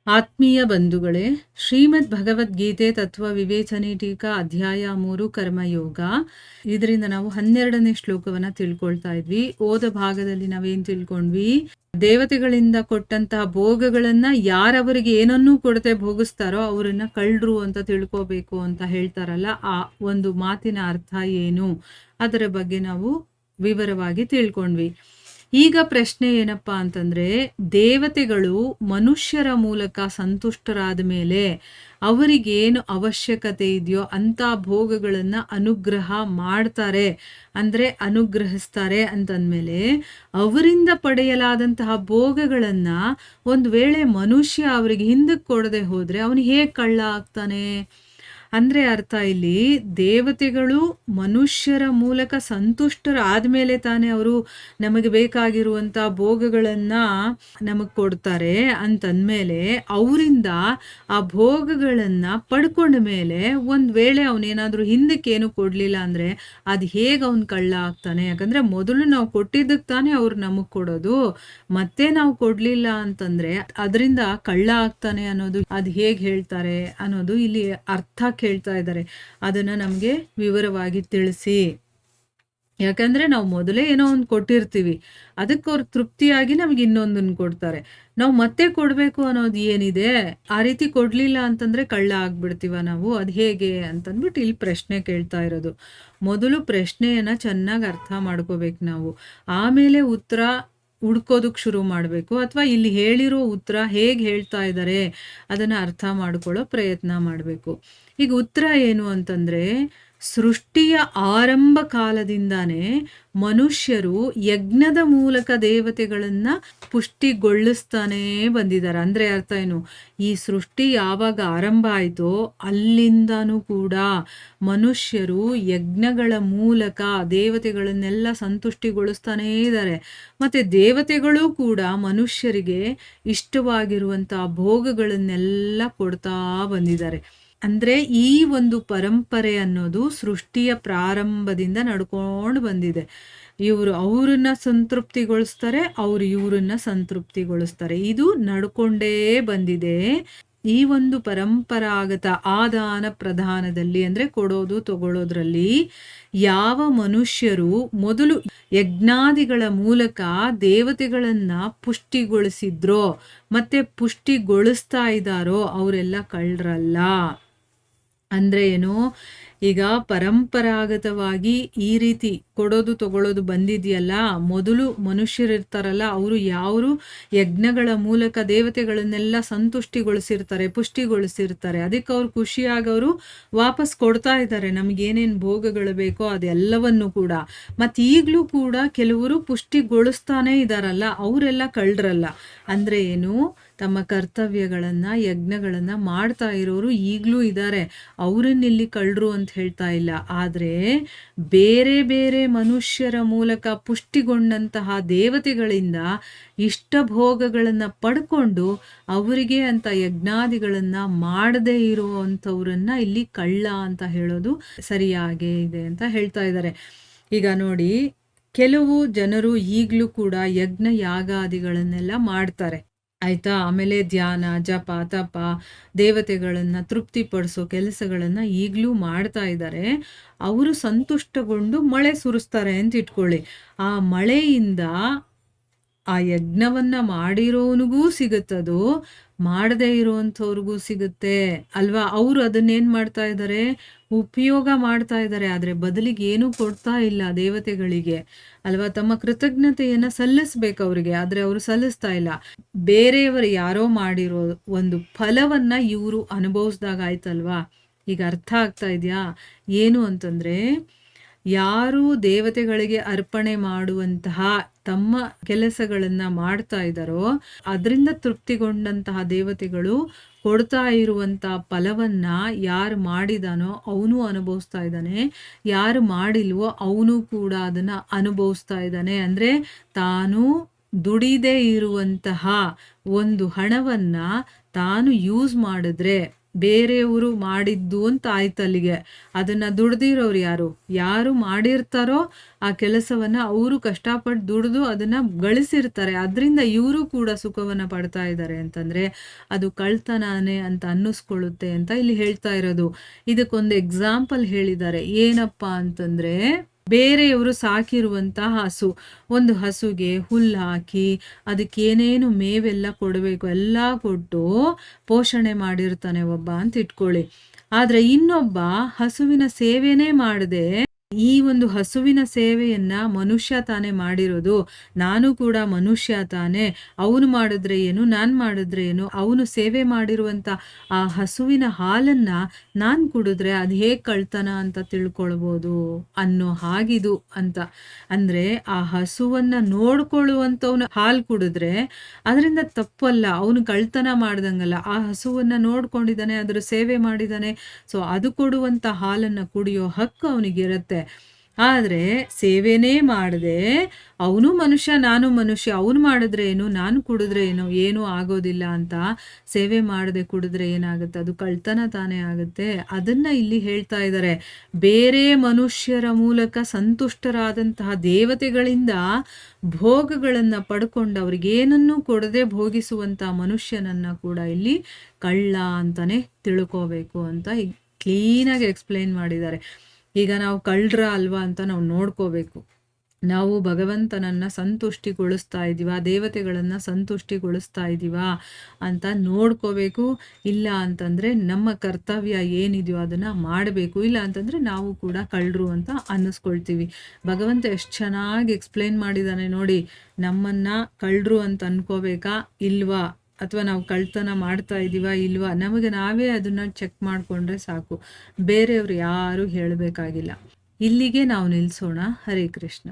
ಆತ್ಮೀಯ ಬಂಧುಗಳೇ, ಶ್ರೀಮದ್ ಭಗವದ್ಗೀತೆ ತತ್ವ ವಿವೇಚನೆ ಟೀಕಾ ಅಧ್ಯಾಯ 3 ಕರ್ಮಯೋಗ. ಇದರಿಂದ ನಾವು 12ನೇ ಶ್ಲೋಕವನ್ನ ತಿಳ್ಕೊಳ್ತಾ ಇದ್ವಿ. ಓದ ಭಾಗದಲ್ಲಿ ನಾವೇನ್ ತಿಳ್ಕೊಂಡ್ವಿ? ದೇವತೆಗಳಿಂದ ಕೊಟ್ಟಂತಹ ಭೋಗಗಳನ್ನ ಯಾರವರಿಗೆ ಏನನ್ನೂ ಕೊಡದೆ ಭೋಗಿಸ್ತಾರೋ ಅವರನ್ನ ಕಳ್ಳರು ಅಂತ ತಿಳ್ಕೋಬೇಕು ಅಂತ ಹೇಳ್ತಾರಲ್ಲ, ಆ ಒಂದು ಮಾತಿನ ಅರ್ಥ ಏನು, ಅದರ ಬಗ್ಗೆ ನಾವು ವಿವರವಾಗಿ ತಿಳ್ಕೊಂಡ್ವಿ. ಈಗ ಪ್ರಶ್ನೆ ಏನಪ್ಪಾ ಅಂತಂದ್ರೆ, ದೇವತೆಗಳು ಮನುಷ್ಯರ ಮೂಲಕ ಸಂತುಷ್ಟರಾದ ಮೇಲೆ ಅವರಿಗೇನು ಅವಶ್ಯಕತೆ ಇದೆಯೋ ಅಂತ ಭೋಗಗಳನ್ನ ಅನುಗ್ರಹ ಮಾಡ್ತಾರೆ, ಅಂದ್ರೆ ಅನುಗ್ರಹಿಸ್ತಾರೆ ಅಂತಂದ್ಮೇಲೆ ಅವರಿಂದ ಪಡೆಯಲಾದಂತಹ ಭೋಗಗಳನ್ನ ಒಂದು ವೇಳೆ ಮನುಷ್ಯ ಅವರಿಗೆ ಹಿಂದಕ್ಕೆ ಕೊಡದೆ ಹೋದ್ರೆ ಅವನು ಹೇಗೆ ಕಳ್ಳ ಆಗ್ತಾನೆ? ಅಂದ್ರೆ ಅರ್ಥ ಇಲ್ಲಿ, ದೇವತೆಗಳು ಮನುಷ್ಯರ ಮೂಲಕ ಸಂತುಷ್ಟರಾದ್ಮೇಲೆ ತಾನೇ ಅವರು ನಮಗೆ ಬೇಕಾಗಿರುವಂತ ಭೋಗಗಳನ್ನ ನಮಗ್ ಕೊಡ್ತಾರೆ ಅಂತಂದ್ಮೇಲೆ ಅವರಿಂದ ಆ ಭೋಗಗಳನ್ನ ಪಡ್ಕೊಂಡ ಮೇಲೆ ಒಂದ್ ವೇಳೆ ಅವನೇನಾದ್ರೂ ಹಿಂದಕ್ಕೆ ಏನು ಕೊಡ್ಲಿಲ್ಲ ಅಂದ್ರೆ ಅದು ಹೇಗೆ ಅವನ್ ಕಳ್ಳ ಆಗ್ತಾನೆ? ಯಾಕಂದ್ರೆ ಮೊದಲು ನಾವು ಕೊಟ್ಟಿದ್ದಕ್ಕೆ ತಾನೇ ಅವ್ರು ನಮಗ್ ಕೊಡೋದು, ಮತ್ತೆ ನಾವು ಕೊಡ್ಲಿಲ್ಲ ಅಂತಂದ್ರೆ ಅದರಿಂದ ಕಳ್ಳ ಆಗ್ತಾನೆ ಅನ್ನೋದು ಅದು ಹೇಗೆ ಹೇಳ್ತಾರೆ ಅನ್ನೋದು ಇಲ್ಲಿ ಅರ್ಥ ಕೇಳ್ತಾ ಇದ್ದಾರೆ. ಅದನ್ನ ನಮ್ಗೆ ವಿವರವಾಗಿ ತಿಳಿಸಿ. ಯಾಕಂದ್ರೆ ನಾವು ಮೊದಲೇ ಏನೋ ಒಂದು ಕೊಟ್ಟಿರ್ತೀವಿ, ಅದಕ್ಕೆ ಅವ್ರು ತೃಪ್ತಿಯಾಗಿ ನಮ್ಗೆ ಇನ್ನೊಂದನ್ನು ಕೊಡ್ತಾರೆ. ನಾವು ಮತ್ತೆ ಕೊಡ್ಬೇಕು ಅನ್ನೋದು ಏನಿದೆ, ಆ ರೀತಿ ಕೊಡ್ಲಿಲ್ಲ ಅಂತಂದ್ರೆ ಕಳ್ಳ ಆಗ್ಬಿಡ್ತೀವ ನಾವು, ಅದು ಹೇಗೆ ಅಂತಂದ್ಬಿಟ್ಟು ಇಲ್ಲಿ ಪ್ರಶ್ನೆ ಕೇಳ್ತಾ ಇರೋದು. ಮೊದಲು ಪ್ರಶ್ನೆಯನ್ನ ಚೆನ್ನಾಗಿ ಅರ್ಥ ಮಾಡ್ಕೋಬೇಕು ನಾವು, ಆಮೇಲೆ ಉತ್ತರ ಹುಡ್ಕೋದಕ್ಕೆ ಶುರು ಮಾಡಬೇಕು. ಅಥವಾ ಇಲ್ಲಿ ಹೇಳಿರೋ ಉತ್ತರ ಹೇಗೆ ಹೇಳ್ತಾ ಇದ್ದಾರೆ ಅದನ್ನ ಅರ್ಥ ಮಾಡ್ಕೊಳ್ಳೋ ಪ್ರಯತ್ನ ಮಾಡಬೇಕು. ಈಗ ಉತ್ತರ ಏನು ಅಂತಂದ್ರೆ, ಸೃಷ್ಟಿಯ ಆರಂಭ ಕಾಲದಿಂದಾನೇ ಮನುಷ್ಯರು ಯಜ್ಞದ ಮೂಲಕ ದೇವತೆಗಳನ್ನ ಪುಷ್ಟಿಗೊಳಿಸ್ತಾನೇ ಬಂದಿದ್ದಾರೆ. ಅಂದ್ರೆ ಅರ್ಥ ಏನು? ಈ ಸೃಷ್ಟಿ ಯಾವಾಗ ಆರಂಭ ಆಯ್ತೋ ಅಲ್ಲಿಂದಾನೂ ಕೂಡ ಮನುಷ್ಯರು ಯಜ್ಞಗಳ ಮೂಲಕ ದೇವತೆಗಳನ್ನೆಲ್ಲ ಸಂತುಷ್ಟಿಗೊಳಿಸ್ತಾನೇ ಇದ್ದಾರೆ. ಮತ್ತೆ ದೇವತೆಗಳು ಕೂಡ ಮನುಷ್ಯರಿಗೆ ಇಷ್ಟವಾಗಿರುವಂತಹ ಭೋಗಗಳನ್ನೆಲ್ಲ ಕೊಡ್ತಾ ಬಂದಿದ್ದಾರೆ. ಅಂದ್ರೆ ಈ ಒಂದು ಪರಂಪರೆ ಅನ್ನೋದು ಸೃಷ್ಟಿಯ ಪ್ರಾರಂಭದಿಂದ ನಡ್ಕೊಂಡು ಬಂದಿದೆ. ಇವರು ಅವ್ರನ್ನ ಸಂತೃಪ್ತಿಗೊಳಿಸ್ತಾರೆ, ಅವ್ರು ಇವ್ರನ್ನ ಸಂತೃಪ್ತಿಗೊಳಿಸ್ತಾರೆ. ಇದು ನಡ್ಕೊಂಡೇ ಬಂದಿದೆ. ಈ ಒಂದು ಪರಂಪರಾಗತ ಆದಾನ ಪ್ರದಾನದಲ್ಲಿ, ಅಂದ್ರೆ ಕೊಡೋದು ತಗೊಳ್ಳೋದ್ರಲ್ಲಿ ಯಾವ ಮನುಷ್ಯರು ಮೊದಲು ಯಜ್ಞಾದಿಗಳ ಮೂಲಕ ದೇವತೆಗಳನ್ನ ಪುಷ್ಟಿಗೊಳಿಸಿದ್ರೋ ಮತ್ತೆ ಪುಷ್ಟಿಗೊಳಿಸ್ತಾ ಇದ್ದಾರೋ ಅವರೆಲ್ಲ ಕಳ್ಳರಲ್ಲ. ಅಂದ್ರೆ ಏನು? ಈಗ ಪರಂಪರಾಗತವಾಗಿ ಈ ರೀತಿ ಕೊಡೋದು ತಗೊಳ್ಳೋದು ಬಂದಿದೆಯಲ್ಲ, ಮೊದಲು ಮನುಷ್ಯರಿರ್ತಾರಲ್ಲ ಅವರು ಯಾರು ಯಜ್ಞಗಳ ಮೂಲಕ ದೇವತೆಗಳನ್ನೆಲ್ಲ ಸಂತುಷ್ಟಿಗೊಳಿಸಿರ್ತಾರೆ, ಪುಷ್ಟಿಗೊಳಿಸಿರ್ತಾರೆ. ಅದಕ್ಕೆ ಅವ್ರು ಖುಷಿಯಾಗವರು ವಾಪಸ್ ಕೊಡ್ತಾ ಇದ್ದಾರೆ ನಮಗೇನೇನು ಭೋಗಗಳು ಬೇಕೋ ಅದೆಲ್ಲವನ್ನು ಕೂಡ. ಮತ್ತು ಈಗಲೂ ಕೂಡ ಕೆಲವರು ಪುಷ್ಟಿಗೊಳಿಸ್ತಾನೆ ಇದ್ದಾರಲ್ಲ, ಅವರೆಲ್ಲ ಕಳ್ಳರಲ್ಲ. ಅಂದ್ರೆ ಏನು? ತಮ್ಮ ಕರ್ತವ್ಯಗಳನ್ನ ಯಜ್ಞಗಳನ್ನ ಮಾಡ್ತಾ ಇರೋರು ಈಗಲೂ ಇದ್ದಾರೆ, ಅವರನ್ನಿಲ್ಲಿ ಕಳ್ಳರು ಅಂತ ಹೇಳ್ತಾ ಇಲ್ಲ. ಆದ್ರೆ ಬೇರೆ ಬೇರೆ ಮನುಷ್ಯರ ಮೂಲಕ ಪುಷ್ಟಿಗೊಂಡಂತಹ ದೇವತೆಗಳಿಂದ ಇಷ್ಟ ಭೋಗಗಳನ್ನ ಪಡ್ಕೊಂಡು ಅವರಿಗೆ ಅಂತ ಯಜ್ಞಾದಿಗಳನ್ನ ಮಾಡದೇ ಇರುವಂಥವ್ರನ್ನ ಇಲ್ಲಿ ಕಳ್ಳ ಅಂತ ಹೇಳೋದು ಸರಿಯಾಗೇ ಇದೆ ಅಂತ ಹೇಳ್ತಾ ಇದ್ದಾರೆ. ಈಗ ನೋಡಿ, ಕೆಲವು ಜನರು ಈಗಲೂ ಕೂಡ ಯಜ್ಞ ಯಾಗಾದಿಗಳನ್ನೆಲ್ಲ ಮಾಡ್ತಾರೆ, ಆಯ್ತಾ? ಆಮೇಲೆ ಧ್ಯಾನ, ಜಪ, ತಪ, ದೇವತೆಗಳನ್ನ ತೃಪ್ತಿಪಡಿಸೋ ಕೆಲಸಗಳನ್ನ ಈಗಲೂ ಮಾಡ್ತಾ ಇದ್ದಾರೆ. ಅವರು ಸಂತುಷ್ಟಗೊಂಡು ಮಳೆ ಸುರಿಸ್ತಾರೆ ಅಂತ ಇಟ್ಕೊಳ್ಳಿ. ಆ ಮಳೆಯಿಂದ ಆ ಯಜ್ಞವನ್ನ ಮಾಡಿರೋನಿಗೂ ಸಿಗುತ್ತದು, ಮಾಡದೇ ಇರೋವಂಥವ್ರಿಗೂ ಸಿಗುತ್ತೆ ಅಲ್ವಾ? ಅವರು ಅದನ್ನೇನು ಮಾಡ್ತಾ ಇದ್ದಾರೆ? ಉಪಯೋಗ ಮಾಡ್ತಾ ಇದ್ದಾರೆ. ಆದರೆ ಬದಲಿಗೆ ಏನೂ ಕೊಡ್ತಾ ಇಲ್ಲ ದೇವತೆಗಳಿಗೆ ಅಲ್ವಾ? ತಮ್ಮ ಕೃತಜ್ಞತೆಯನ್ನು ಸಲ್ಲಿಸ್ಬೇಕು ಅವರಿಗೆ, ಆದರೆ ಅವರು ಸಲ್ಲಿಸ್ತಾ ಇಲ್ಲ. ಬೇರೆಯವರು ಯಾರೋ ಮಾಡಿರೋ ಒಂದು ಫಲವನ್ನ ಇವರು ಅನುಭವಿಸ್ದಾಗ ಆಯ್ತಲ್ವಾ? ಈಗ ಅರ್ಥ ಆಗ್ತಾ ಇದೆಯಾ ಏನು ಅಂತಂದ್ರೆ, ಯಾರು ದೇವತೆಗಳಿಗೆ ಅರ್ಪಣೆ ಮಾಡುವಂತಹ ತಮ್ಮ ಕೆಲಸಗಳನ್ನ ಮಾಡ್ತಾ ಇದ್ದಾರೋ ಅದರಿಂದ ತೃಪ್ತಿಗೊಂಡಂತಹ ದೇವತೆಗಳು ಕೊಡ್ತಾ ಇರುವಂತ ಫಲವನ್ನ ಯಾರು ಮಾಡಿದಾನೋ ಅವನು ಅನುಭವಿಸ್ತಾ ಇದ್ದಾನೆ, ಯಾರು ಮಾಡಿಲ್ವೋ ಅವನು ಕೂಡ ಅದನ್ನ ಅನುಭವಿಸ್ತಾ ಇದ್ದಾನೆ. ಅಂದ್ರೆ ತಾನು ದುಡಿದೇ ಇರುವಂತಹ ಒಂದು ಹಣವನ್ನ ತಾನು ಯೂಸ್ ಮಾಡಿದ್ರೆ ಬೇರೆಯವರು ಮಾಡಿದ್ದು ಅಂತ ಆಯ್ತು ಅಲ್ಲಿಗೆ. ಅದನ್ನ ದುಡ್ದಿರೋರು ಯಾರು? ಯಾರು ಮಾಡಿರ್ತಾರೋ ಆ ಕೆಲಸವನ್ನ ಅವರು ಕಷ್ಟಪಟ್ಟು ದುಡಿದು ಅದನ್ನ ಗಳಿಸಿರ್ತಾರೆ. ಅದರಿಂದ ಇವರು ಕೂಡ ಸುಖವನ್ನ ಪಡ್ತಾ ಇದ್ದಾರೆ ಅಂತಂದ್ರೆ ಅದು ಕಳ್ತನಾನೇ ಅಂತ ಅನ್ನಿಸ್ಕೊಳ್ಳುತ್ತೆ ಅಂತ ಇಲ್ಲಿ ಹೇಳ್ತಾ ಇರೋದು. ಇದಕ್ಕೊಂದು ಎಕ್ಸಾಂಪಲ್ ಹೇಳಿದ್ದಾರೆ. ಏನಪ್ಪಾ ಅಂತಂದ್ರೆ, ಬೇರೆಯವರು ಸಾಕಿರುವಂತ ಹಸು, ಒಂದು ಹಸುಗೆ ಹುಲ್ಲು ಹಾಕಿ ಅದಕ್ಕೇನೇನು ಮೇವೆಲ್ಲ ಕೊಡಬೇಕು ಎಲ್ಲ ಕೊಟ್ಟು ಪೋಷಣೆ ಮಾಡಿರ್ತಾನೆ ಒಬ್ಬ ಅಂತ ಇಟ್ಕೊಳ್ಳಿ. ಆದ್ರೆ ಇನ್ನೊಬ್ಬ ಹಸುವಿನ ಸೇವೆನೇ ಮಾಡದೆ ಈ ಒಂದು ಹಸುವಿನ ಸೇವೆಯನ್ನ ಮನುಷ್ಯ ತಾನೇ ಮಾಡಿರೋದು, ನಾನು ಕೂಡ ಮನುಷ್ಯ ತಾನೇ, ಅವನು ಮಾಡಿದ್ರೆ ಏನು ನಾನು ಮಾಡಿದ್ರೆ ಏನು, ಅವನು ಸೇವೆ ಮಾಡಿರುವಂತ ಆ ಹಸುವಿನ ಹಾಲನ್ನ ನಾನು ಕುಡಿದ್ರೆ ಅದು ಹೇಗೆ ಕಳ್ತನ ಅಂತ ತಿಳ್ಕೊಳ್ಬೋದು ಅನ್ನೋ ಹಾಗಿದು ಅಂತ. ಅಂದ್ರೆ ಆ ಹಸುವನ್ನ ನೋಡ್ಕೊಳ್ಳುವಂಥವ್ನ ಹಾಲು ಕುಡಿದ್ರೆ ಅದರಿಂದ ತಪ್ಪಲ್ಲ, ಅವನು ಕಳ್ತನ ಮಾಡ್ದಂಗಲ್ಲ. ಆ ಹಸುವನ್ನ ನೋಡ್ಕೊಂಡಿದ್ದಾನೆ, ಅದರ ಸೇವೆ ಮಾಡಿದ್ದಾನೆ, ಸೊ ಅದು ಕೊಡುವಂತ ಹಾಲನ್ನ ಕುಡಿಯೋ ಹಕ್ಕು ಅವನಿಗಿರುತ್ತೆ. ಆದ್ರೆ ಸೇವೆನೇ ಮಾಡದೆ ಅವನು ಮನುಷ್ಯ ನಾನು ಮನುಷ್ಯ, ಅವನು ಮಾಡಿದ್ರೆ ಏನು ನಾನು ಕುಡಿದ್ರೆ ಏನು, ಏನೂ ಆಗೋದಿಲ್ಲ ಅಂತ ಸೇವೆ ಮಾಡದೆ ಕುಡಿದ್ರೆ ಏನಾಗುತ್ತೆ? ಅದು ಕಳ್ತನ ತಾನೇ ಆಗುತ್ತೆ. ಅದನ್ನ ಇಲ್ಲಿ ಹೇಳ್ತಾ ಇದ್ದಾರೆ. ಬೇರೆ ಮನುಷ್ಯರ ಮೂಲಕ ಸಂತುಷ್ಟರಾದಂತಹ ದೇವತೆಗಳಿಂದ ಭೋಗಗಳನ್ನ ಪಡ್ಕೊಂಡು ಅವ್ರಿಗೇನನ್ನೂ ಕೊಡದೆ ಭೋಗಿಸುವಂತ ಮನುಷ್ಯನನ್ನ ಕೂಡ ಇಲ್ಲಿ ಕಳ್ಳ ಅಂತಾನೆ ತಿಳ್ಕೋಬೇಕು ಅಂತ ಕ್ಲೀನಾಗಿ ಎಕ್ಸ್ಪ್ಲೈನ್ ಮಾಡಿದ್ದಾರೆ. ಈಗ ನಾವು ಕಳ್ಳರ ಅಲ್ವಾ ಅಂತ ನಾವು ನೋಡ್ಕೋಬೇಕು. ನಾವು ಭಗವಂತನನ್ನ ಸಂತುಷ್ಟಿಗೊಳಿಸ್ತಾ ಇದ್ದೀವಾ, ದೇವತೆಗಳನ್ನ ಸಂತುಷ್ಟಿಗೊಳಿಸ್ತಾ ಇದ್ದೀವಾ ಅಂತ ನೋಡ್ಕೋಬೇಕು. ಇಲ್ಲ ಅಂತಂದ್ರೆ ನಮ್ಮ ಕರ್ತವ್ಯ ಏನಿದೆಯೋ ಅದನ್ನ ಮಾಡಬೇಕು. ಇಲ್ಲ ಅಂತಂದ್ರೆ ನಾವು ಕೂಡ ಕಳ್ಳರು ಅಂತ ಅನ್ನಿಸ್ಕೊಳ್ತೀವಿ. ಭಗವಂತ ಎಷ್ಟು ಚೆನ್ನಾಗಿ ಎಕ್ಸ್ಪ್ಲೈನ್ ಮಾಡಿದ್ದಾನೆ ನೋಡಿ. ನಮ್ಮನ್ನ ಕಳ್ಳರು ಅಂತ ಅನ್ಕೋಬೇಕಾ ಇಲ್ವಾ, ಅಥವಾ ನಾವು ಕಳ್ತನ ಮಾಡ್ತಾ ಇದ್ದೀವಾ ಇಲ್ವಾ, ನಮಗೆ ನಾವೇ ಅದನ್ನ ಚೆಕ್ ಮಾಡಿಕೊಂಡ್ರೆ ಸಾಕು. ಬೇರೆಯವರು ಯಾರು ಹೇಳಬೇಕಾಗಿಲ್ಲ. ಇಲ್ಲಿಗೆ ನಾವು ನಿಲ್ಲಿಸೋಣ. ಹರೇ ಕೃಷ್ಣ.